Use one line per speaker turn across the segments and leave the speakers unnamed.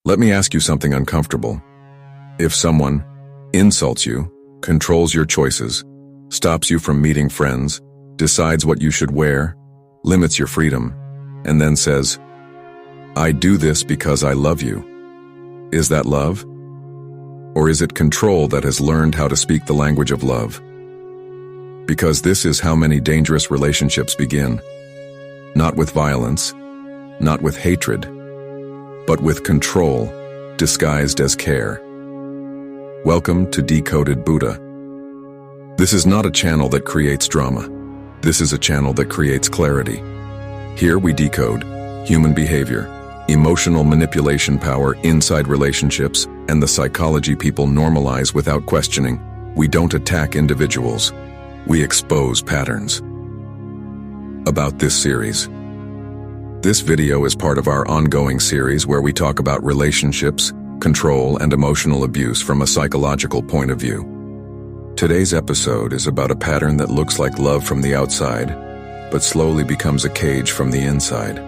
Let me ask you something uncomfortable. If someone insults you, controls your choices, stops you from meeting friends, decides what you should wear, limits your freedom, and then says, "I do this because I love you," is that love? Or is it control that has learned how to speak the language of love? Because this is how many dangerous relationships begin. Not with violence, not with hatred, but with control, disguised as care. Welcome to Decoded Buddha. This is not a channel that creates drama. This is a channel that creates clarity. Here we decode human behavior, emotional manipulation power inside relationships, and the psychology people normalize without questioning. We don't attack individuals. We expose patterns. About this series. This video is part of our ongoing series where we talk about relationships, control, and emotional abuse from a psychological point of view. Today's episode is about a pattern that looks like love from the outside, but slowly becomes a cage from the inside.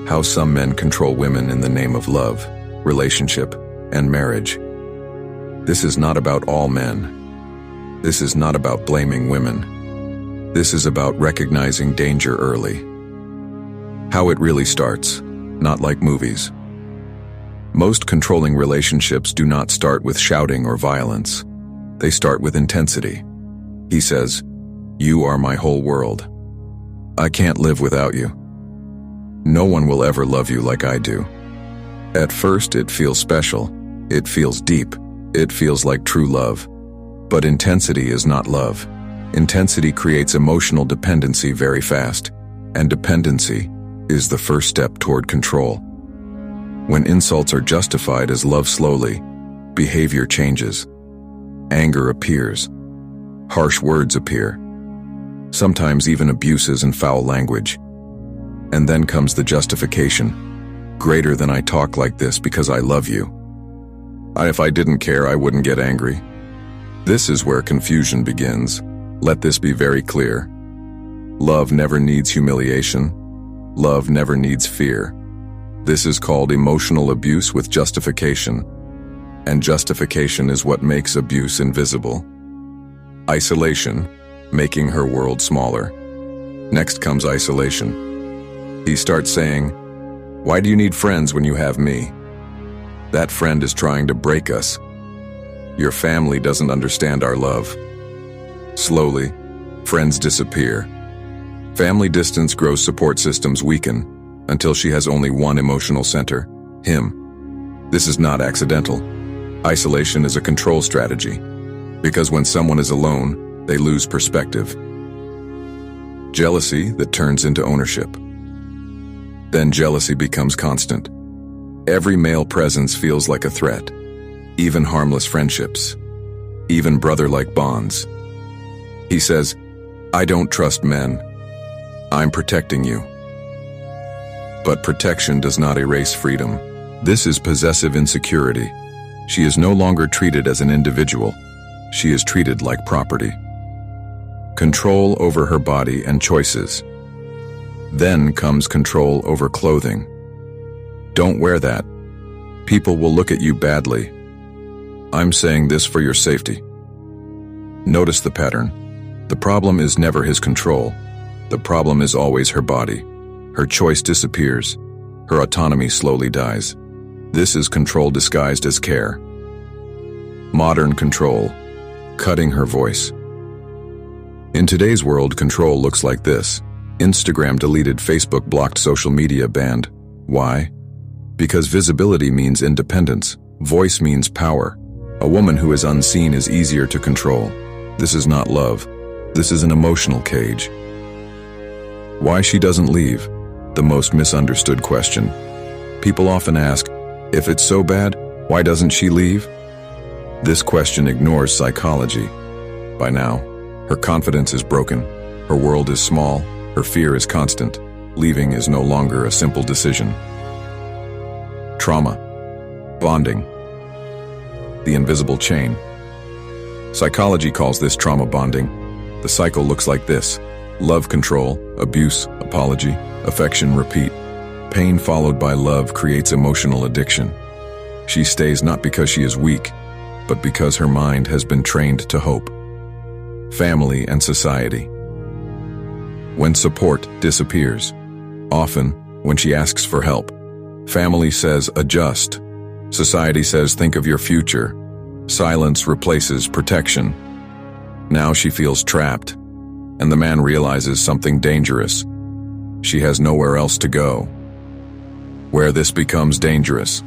How some men control women in the name of love, relationship, and marriage. This is not about all men. This is not about blaming women. This is about recognizing danger early. How it really starts, not like movies. Most controlling relationships do not start with shouting or violence. They start with intensity. He says, "You are my whole world. I can't live without you. No one will ever love you like I do." At first, it feels special. It feels deep. It feels like true love. But intensity is not love. Intensity creates emotional dependency very fast, and dependency is the first step toward control. When insults are justified as love slowly, behavior changes. Anger appears. Harsh words appear. Sometimes even abuses and foul language. And then comes the justification. Greater than I talk like this because I love you. If I didn't care, I wouldn't get angry. This is where confusion begins. Let this be very clear. Love never needs humiliation. Love never needs fear. This is called emotional abuse with justification. And justification is what makes abuse invisible. Isolation, making her world smaller. Next comes isolation. He starts saying, "Why do you need friends when you have me?" That friend is trying to break us. Your family doesn't understand our love. Slowly, friends disappear. Family distance grows, support systems weaken, until she has only one emotional center, him. This is not accidental. Isolation is a control strategy, because when someone is alone, they lose perspective. Jealousy that turns into ownership. Then jealousy becomes constant. Every male presence feels like a threat, even harmless friendships, even brother-like bonds. He says, "I don't trust men. I'm protecting you." But protection does not erase freedom. This is possessive insecurity. She is no longer treated as an individual. She is treated like property. Control over her body and choices. Then comes control over clothing. Don't wear that. People will look at you badly. I'm saying this for your safety. Notice the pattern. The problem is never his control. The problem is always her body. Her choice disappears. Her autonomy slowly dies. This is control disguised as care. Modern control. Cutting her voice. In today's world, control looks like this. Instagram deleted, Facebook blocked, social media banned. Why? Because visibility means independence. Voice means power. A woman who is unseen is easier to control. This is not love. This is an emotional cage. Why she doesn't leave? The most misunderstood question. People often ask, if it's so bad, why doesn't she leave? This question ignores psychology. By now, her confidence is broken. Her world is small. Her fear is constant. Leaving is no longer a simple decision. Trauma. Bonding. The invisible chain. Psychology calls this trauma bonding. The cycle looks like this. Love, control, abuse, apology, affection, repeat. Pain followed by love creates emotional addiction. She stays not because she is weak, but because her mind has been trained to hope. Family and society. When support disappears, often when she asks for help, family says adjust. Society says think of your future. Silence replaces protection. Now she feels trapped, and the man realizes something dangerous. She has nowhere else to go. Where this becomes dangerous.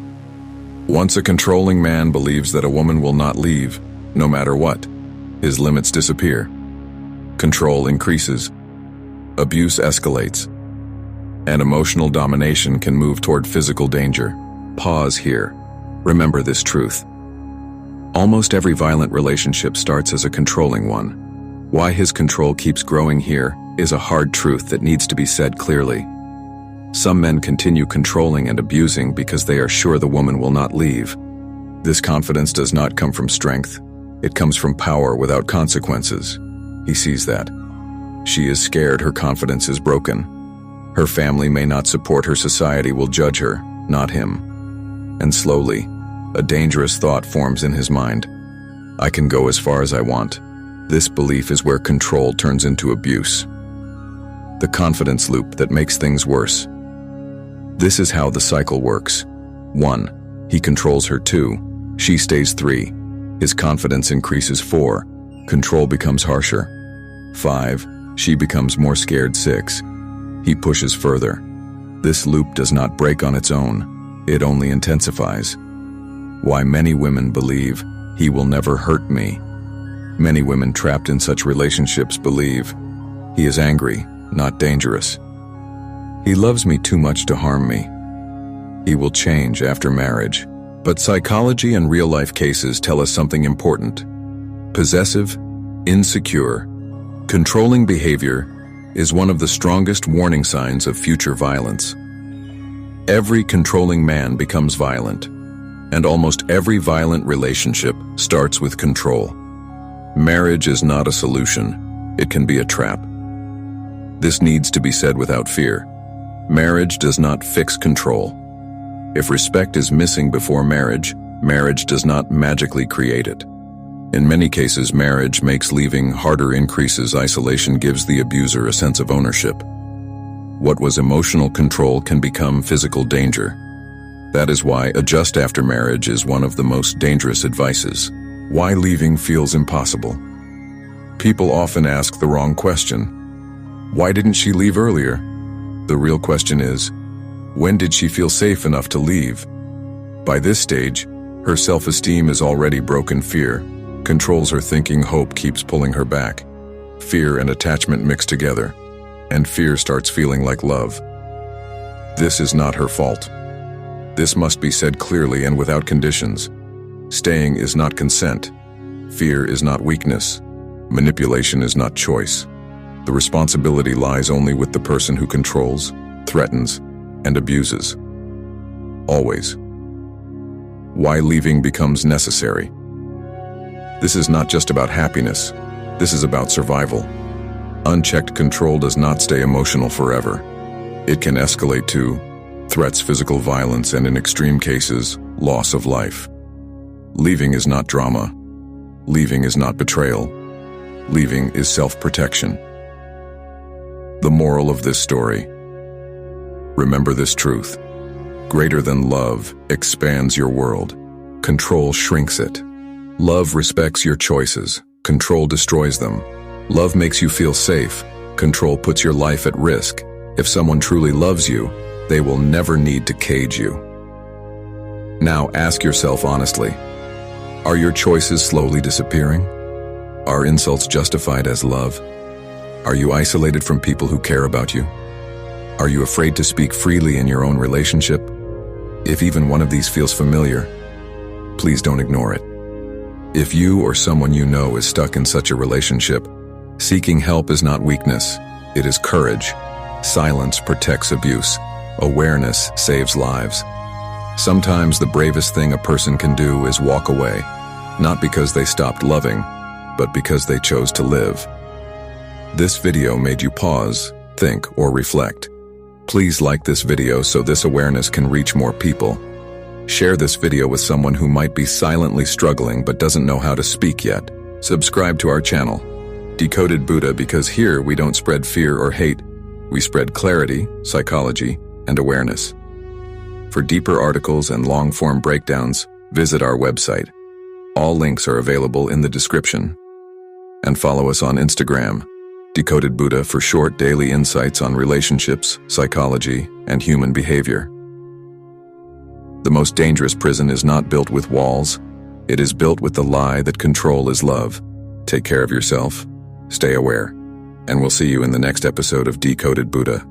Once a controlling man believes that a woman will not leave, no matter what, his limits disappear. Control increases. Abuse escalates. And emotional domination can move toward physical danger. Pause here. Remember this truth. Almost every violent relationship starts as a controlling one. Why his control keeps growing here is a hard truth that needs to be said clearly. Some men continue controlling and abusing because they are sure the woman will not leave. This confidence does not come from strength. It comes from power without consequences. He sees that. She is scared her confidence is broken. Her family may not support her, society will judge her, not him. And slowly, a dangerous thought forms in his mind. I can go as far as I want. This belief is where control turns into abuse. The confidence loop that makes things worse. This is how the cycle works. 1. He controls her. 2. She stays. 3. His confidence increases. 4. Control becomes harsher. 5. She becomes more scared. 6. He pushes further. This loop does not break on its own. It only intensifies. Why many women believe, he will never hurt me. Many women trapped in such relationships believe, he is angry, not dangerous. He loves me too much to harm me. He will change after marriage. But psychology and real-life cases tell us something important. Possessive, insecure, controlling behavior is one of the strongest warning signs of future violence. Every controlling man becomes violent, and almost every violent relationship starts with control. Marriage is not a solution. It can be a trap. This needs to be said without fear. Marriage does not fix control. If respect is missing before marriage, marriage does not magically create it. In many cases, marriage makes leaving harder, increases isolation, gives the abuser a sense of ownership. What was emotional control can become physical danger. That is why adjust after marriage is one of the most dangerous advices. Why leaving feels impossible. People often ask the wrong question. Why didn't she leave earlier? The real question is, when did she feel safe enough to leave? By this stage, her self-esteem is already broken. Fear controls her thinking. Hope keeps pulling her back. Fear and attachment mix together, and fear starts feeling like love. This is not her fault. This must be said clearly and without conditions. Staying is not consent. Fear is not weakness. Manipulation is not choice. The responsibility lies only with the person who controls, threatens, and abuses. Always. Why leaving becomes necessary. This is not just about happiness. This is about survival. Unchecked control does not stay emotional forever. It can escalate to threats, physical violence, and in extreme cases, loss of life. Leaving is not drama. Leaving is not betrayal. Leaving is self-protection. The moral of this story. Remember this truth. Greater than love expands your world. Control shrinks it. Love respects your choices. Control destroys them. Love makes you feel safe. Control puts your life at risk. If someone truly loves you, they will never need to cage you. Now ask yourself honestly, are your choices slowly disappearing? Are insults justified as love? Are you isolated from people who care about you? Are you afraid to speak freely in your own relationship? If even one of these feels familiar, please don't ignore it. If you or someone you know is stuck in such a relationship, seeking help is not weakness, it is courage. Silence protects abuse. Awareness saves lives. Sometimes the bravest thing a person can do is walk away, not because they stopped loving, but because they chose to live. This video made you pause, think, or reflect. Please like this video so this awareness can reach more people. Share this video with someone who might be silently struggling but doesn't know how to speak yet. Subscribe to our channel, Decoded Buddha, because here we don't spread fear or hate. We spread clarity, psychology, and awareness. For deeper articles and long-form breakdowns, visit our website. All links are available in the description. And follow us on Instagram, Decoded Buddha, for short daily insights on relationships, psychology, and human behavior. The most dangerous prison is not built with walls. It is built with the lie that control is love. Take care of yourself, stay aware, and we'll see you in the next episode of Decoded Buddha.